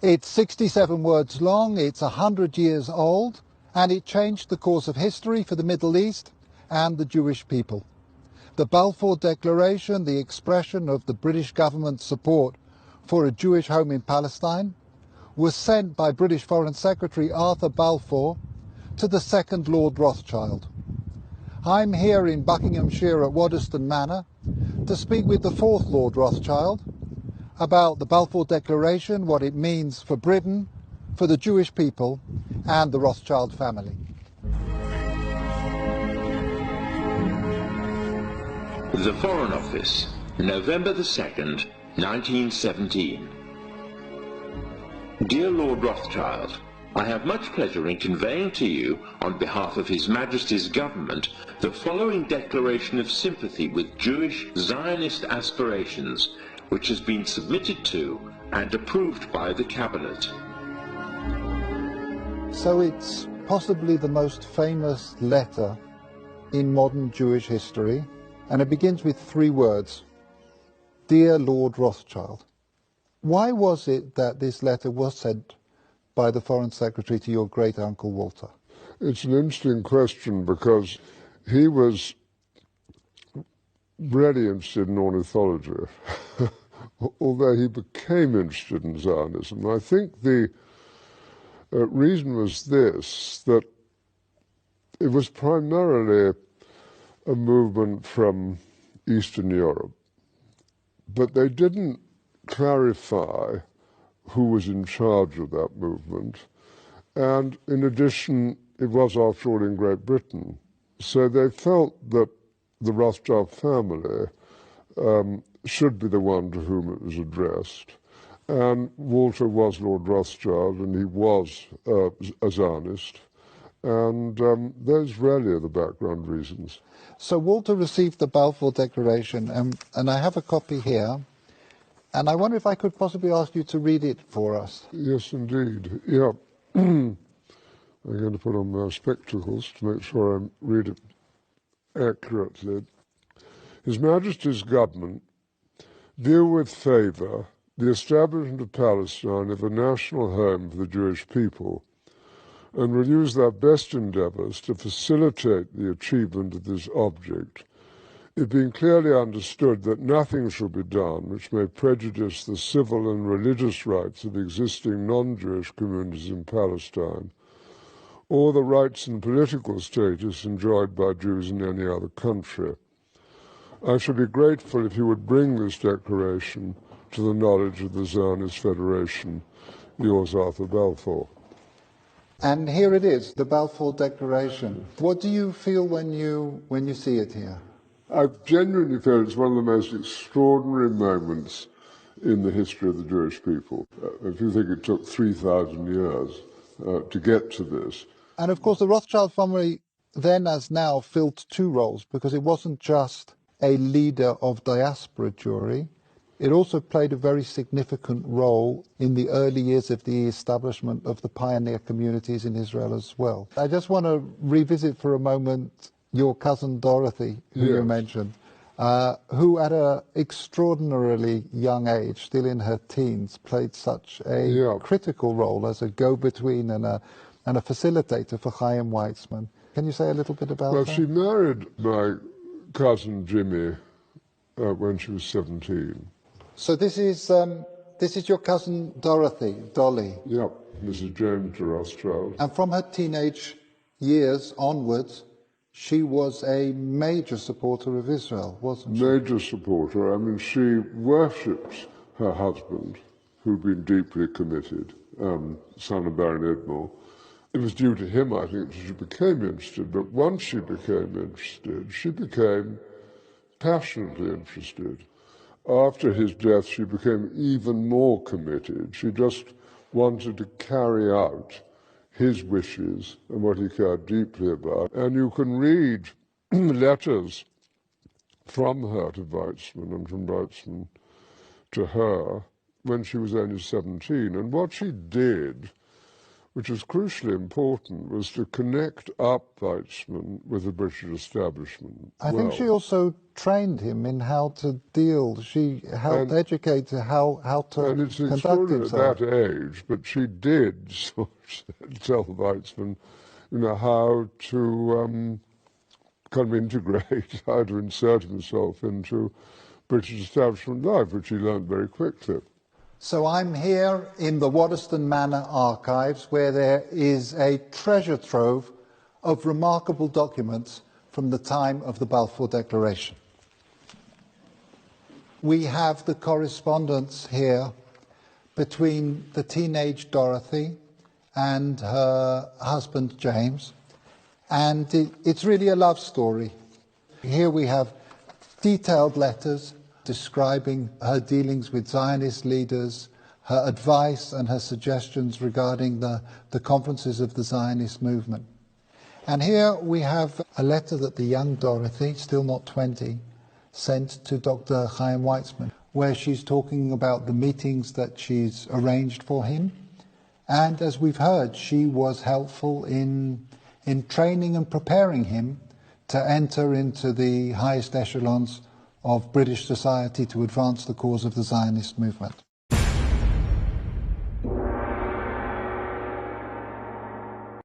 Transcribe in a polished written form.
It's 67 words long, it's 100 years old, and it changed the course of history for the Middle East and the Jewish people. The Balfour Declaration, the expression of the British government's support for a Jewish home in Palestine, was sent by British Foreign Secretary Arthur Balfour to the second Lord Rothschild. I'm here in Buckinghamshire at Waddesdon Manor to speak with the fourth Lord Rothschild about the Balfour Declaration, what it means for Britain, for the Jewish people and the Rothschild family. The Foreign Office, November the 2nd, 1917. Dear Lord Rothschild, I have much pleasure in conveying to you, on behalf of His Majesty's Government, the following declaration of sympathy with Jewish Zionist aspirations, which has been submitted to and approved by the Cabinet. So it's possibly the most famous letter in modern Jewish history, and it begins with three words: Dear Lord Rothschild. Why was it that this letter was sent by the Foreign Secretary to your great-uncle Walter? It's an interesting question because he was really interested in ornithology, although he became interested in Zionism. I think the reason was this, that it was primarily a movement from Eastern Europe, but they didn't clarify who was in charge of that movement. And in addition, it was, after all, in Great Britain. So they felt that the Rothschild family should be the one to whom it was addressed. And Walter was Lord Rothschild, and he was a Zionist. And those really are the background reasons. So Walter received the Balfour Declaration, and I have a copy here. And I wonder if I could possibly ask you to read it for us. Yes, indeed. Yeah. I'm going to put on my spectacles to make sure I read it accurately. His Majesty's Government view with favour the establishment of Palestine as a national home for the Jewish people, and will use their best endeavours to facilitate the achievement of this object, it being clearly understood that nothing shall be done which may prejudice the civil and religious rights of existing non-Jewish communities in Palestine, or the rights and political status enjoyed by Jews in any other country. I should be grateful if you would bring this declaration to the knowledge of the Zionist Federation. Yours, Arthur Balfour. And here it is, the Balfour Declaration. What do you feel when you see it here? I genuinely feel it's one of the most extraordinary moments in the history of the Jewish people. If you think it took 3,000 years to get to this. And of course the Rothschild family then as now filled two roles, because it wasn't just a leader of diaspora Jewry, it also played a very significant role in the early years of the establishment of the pioneer communities in Israel as well. I just want to revisit for a moment your cousin Dorothy, who you mentioned, who at an extraordinarily young age, still in her teens, played such a critical role as a go-between and a facilitator for Chaim Weizmann. Can you say a little bit about that? Well, she married my cousin Jimmy when she was 17. So this is your cousin Dorothy, Dolly. Yep, Mrs. James de Rothschild. And from her teenage years onwards, she was a major supporter of Israel, wasn't she? Major supporter. I mean, she worshipped her husband, who'd been deeply committed, son of Baron Edmore. It was due to him, I think, that she became interested. But once she became interested, she became passionately interested. After his death, she became even more committed. She just wanted to carry out his wishes and what he cared deeply about. And you can read letters from her to Weizmann and from Weizmann to her when she was only 17. And what she did which was crucially important, was to connect up Weizmann with the British establishment. I think she also trained him in how to deal. She helped educate how to and it's conduct himself. At that age, but she did sort of tell Weizmann, how to kind of integrate, how to insert himself into British establishment life, which he learned very quickly. So I'm here in the Waddesdon Manor archives, where there is a treasure trove of remarkable documents from the time of the Balfour Declaration. We have the correspondence here between the teenage Dorothy and her husband James, and it's really a love story. Here we have detailed letters describing her dealings with Zionist leaders, her advice and her suggestions regarding the conferences of the Zionist movement. And here we have a letter that the young Dorothy, still not 20, sent to Dr. Chaim Weizmann, where she's talking about the meetings that she's arranged for him. And as we've heard, she was helpful in training and preparing him to enter into the highest echelons of British society to advance the cause of the Zionist movement.